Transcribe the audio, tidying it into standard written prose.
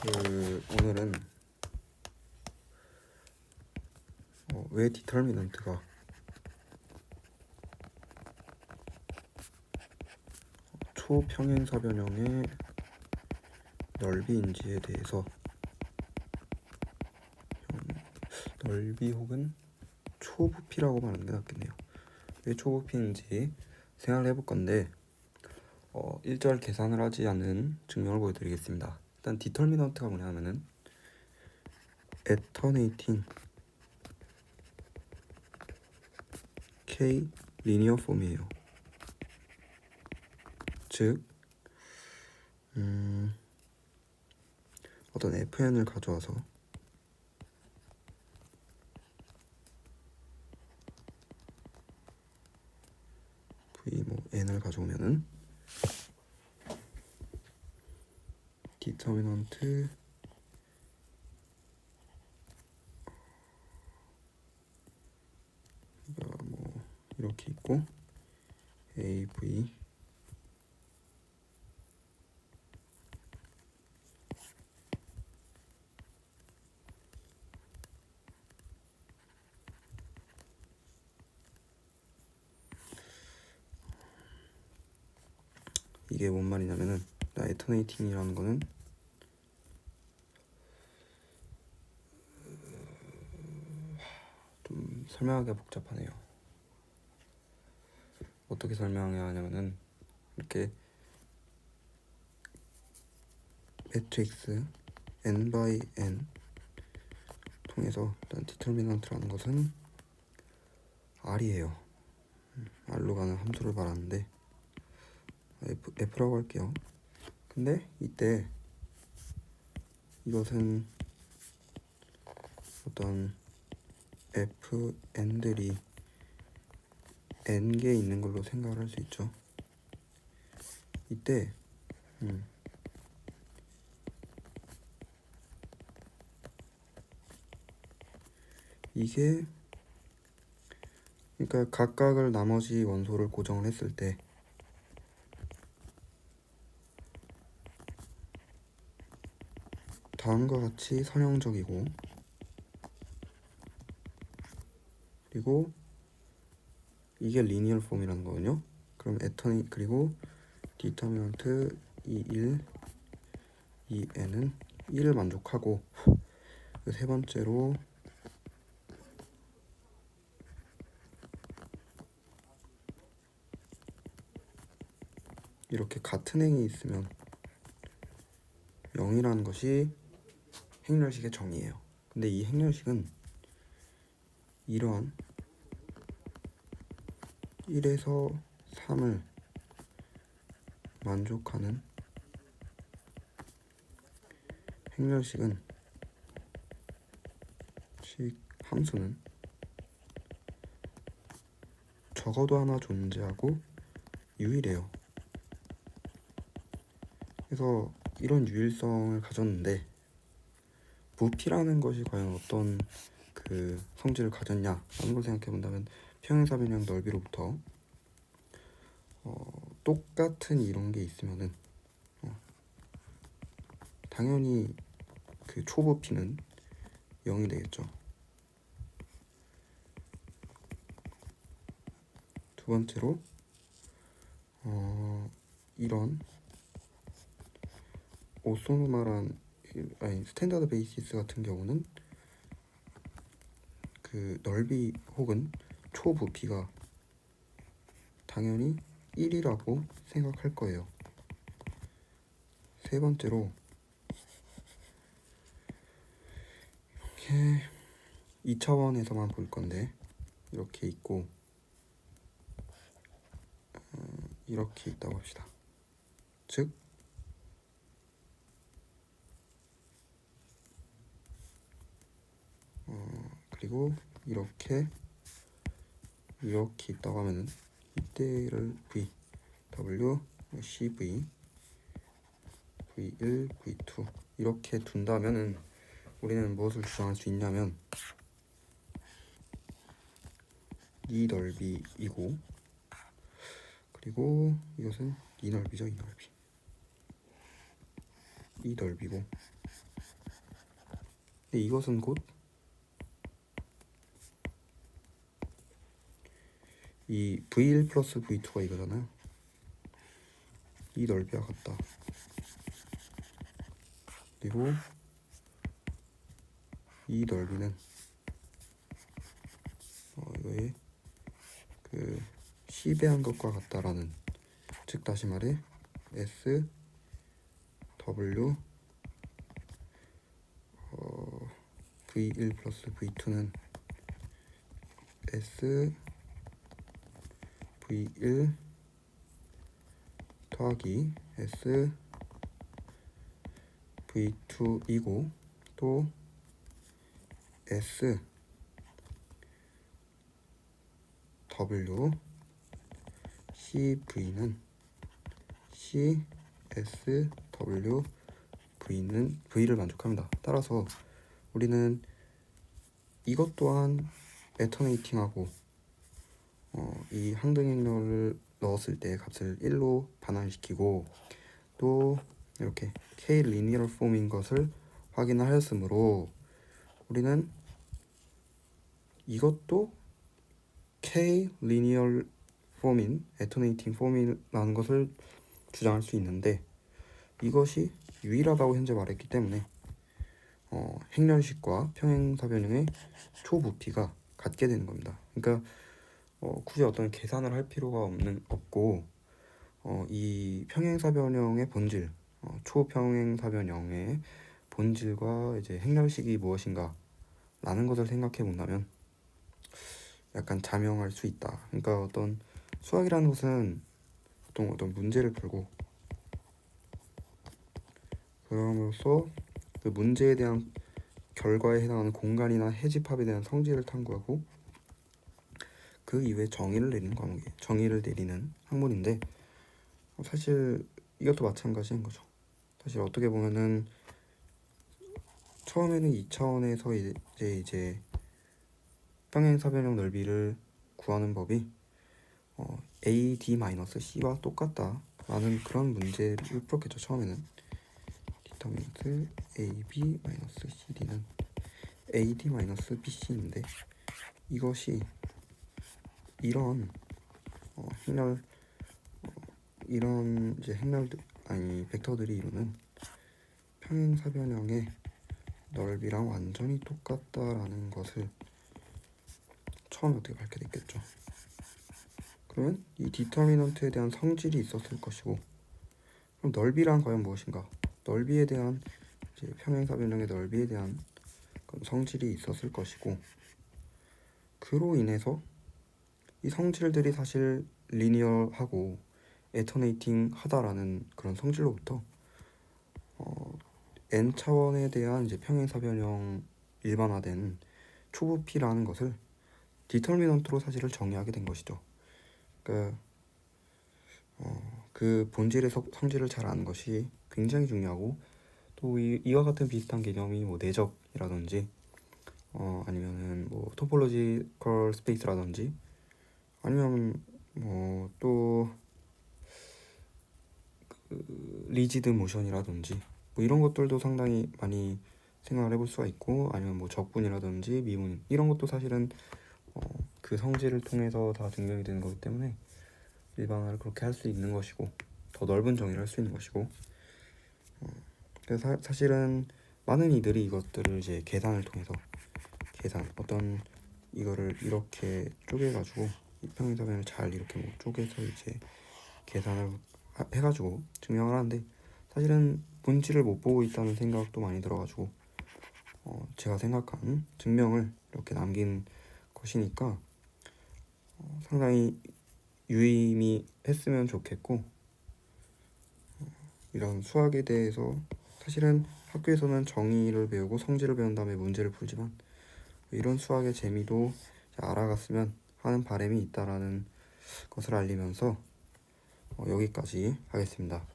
오늘은 왜 디터미넌트가 초평행사 변형의 넓이인지에 대해서 넓이 혹은 초부피라고 말하는 게 낫겠네요. 왜 초부피인지 생각을 해볼 건데 1절 계산을 하지 않은 증명을 보여드리겠습니다. 일단 디터미넌트가 뭐냐면은 alternating K 리니어 폼이에요. 즉 어떤 fn을 가져와서 v n을 가져오면은 디터미넌트 이렇게 있고 AV 이게 뭔 말이냐면은 alternating이라는 거는 좀 설명하기가 복잡하네요. 어떻게 설명해야 하냐면은 이렇게 매트릭스 n by n 통해서 일단 디터미넌트라는 것은 r이에요. r로 가는 함수를 말하는데 f라고 할게요. 근데 이때 이것은 어떤 fn들이 n개 있는 걸로 생각을 할 수 있죠. 이때 이게 그러니까 각각을 나머지 원소를 고정을 했을 때 다음과 같이 선형적이고 그리고 이게 리니얼 폼이라는 거거든요. 그럼 그리고 디터미넌트 1, 2n은 1을 만족하고 세 번째로 이렇게 같은 행이 있으면 0이라는 것이 행렬식의 정의예요. 근데 이 행렬식은 이러한 1에서 3을 만족하는 행렬식은 함수는 적어도 하나 존재하고 유일해요. 그래서 이런 유일성을 가졌는데 부피라는 것이 과연 어떤 그 성질을 가졌냐라는 걸 생각해 본다면 평행사 변형 넓이로부터 똑같은 이런 게 있으면은 당연히 그 초부피는 0이 되겠죠. 두 번째로 이런 오소노마란 스탠다드 베이시스 같은 경우는 그 넓이 혹은 초부피가 당연히 1이라고 생각할 거예요. 세 번째로 이렇게 2차원에서만 볼 건데 이렇게 있고 이렇게 있다고 합시다. 즉 그리고 이렇게 있다고 하면은 이때를 V, W, CV, V1, V2 이렇게 둔다면은 우리는 무엇을 주장할 수 있냐면 이 넓이이고 그리고 이것은 이 넓이죠. 이 넓이고 근데 이것은 곧 이 V1 플러스 V2가 이거잖아요. 이 넓이와 같다. 그리고 이 넓이는 이거의 그 C배한 것과 같다라는, 즉 다시 말해 S W V1 플러스 V2는 S V1 더하기 S V2이고, 또 S W CV는 C S W V는 V를 만족합니다. 따라서 우리는 이것 또한 애터네이팅하고 이 항등행렬을 넣었을 때 값을 1로 반환시키고, 또 이렇게 K 리니얼 폼인 것을 확인을 하였으므로 우리는 이것도 K 리니얼 폼인 애터네이팅 폼이라는 것을 주장할 수 있는데, 이것이 유일하다고 현재 말했기 때문에 행렬식과 평행사변형의 초부피가 같게 되는 겁니다. 그러니까 굳이 어떤 계산을 할 필요가 없고 이 평행사변형의 본질, 초평행사변형의 본질과 이제 행렬식이 무엇인가 라는 것을 생각해 본다면 약간 자명할 수 있다. 그러니까 어떤 수학이라는 것은 보통 어떤 문제를 풀고, 그럼으로써 그 문제에 대한 결과에 해당하는 공간이나 해집합에 대한 성질을 탐구하고 그 이후에 정의를 내리는 학문인데, 사실 이것도 마찬가지인 거죠. 사실 어떻게 보면은 처음에는 2차원에서 이제 평행사변형 넓이를 구하는 법이 AD-C와 똑같다라는 그런 문제를 풀었겠죠. 처음에는 디터미넌트 AB-CD는 AD-BC인데, 이것이 이런 행렬 이런 이제 벡터들이 이루는 평행사변형의 넓이랑 완전히 똑같다라는 것을 처음에 어떻게 밝게 됐겠죠. 그러면 이 디터미넌트에 대한 성질이 있었을 것이고, 그럼 넓이란 과연 무엇인가? 넓이에 대한 이제 평행사변형의 넓이에 대한 성질이 있었을 것이고, 그로 인해서 이 성질들이 사실 리니어하고 애터네이팅 하다라는 그런 성질로부터 n차원에 대한 이제 평행사변형 일반화된 초부피라는 것을 디터미넌트로 사실을 정의하게 된 것이죠. 그러니까 그 본질의 성질을 잘 아는 것이 굉장히 중요하고, 또 이와 같은 비슷한 개념이 뭐 내적이라든지 아니면은 뭐 토폴로지컬 스페이스라든지, 아니면 뭐또 리지드 모션이라든지 뭐 이런 것들도 상당히 많이 생각을 해볼 수가 있고, 아니면 뭐 적분이라든지 미분, 이런 것도 사실은 그 성질을 통해서 다 증명이 되는 거기 때문에 일반화를 그렇게 할 수 있는 것이고, 더 넓은 정의를 할 수 있는 것이고, 그래서 사실은 많은 이들이 이것들을 이제 계산을 통해서 어떤 이거를 이렇게 쪼개가지고 이 평행사변을 잘 이렇게 뭐 쪼개서 이제 계산을 해가지고 증명을 하는데, 사실은 본질을 못 보고 있다는 생각도 많이 들어가지고 제가 생각한 증명을 이렇게 남긴 것이니까 상당히 유의미했으면 좋겠고, 이런 수학에 대해서 사실은 학교에서는 정의를 배우고 성질을 배운 다음에 문제를 풀지만, 이런 수학의 재미도 알아갔으면 하는 바람이 있다라는 것을 알리면서 여기까지 하겠습니다.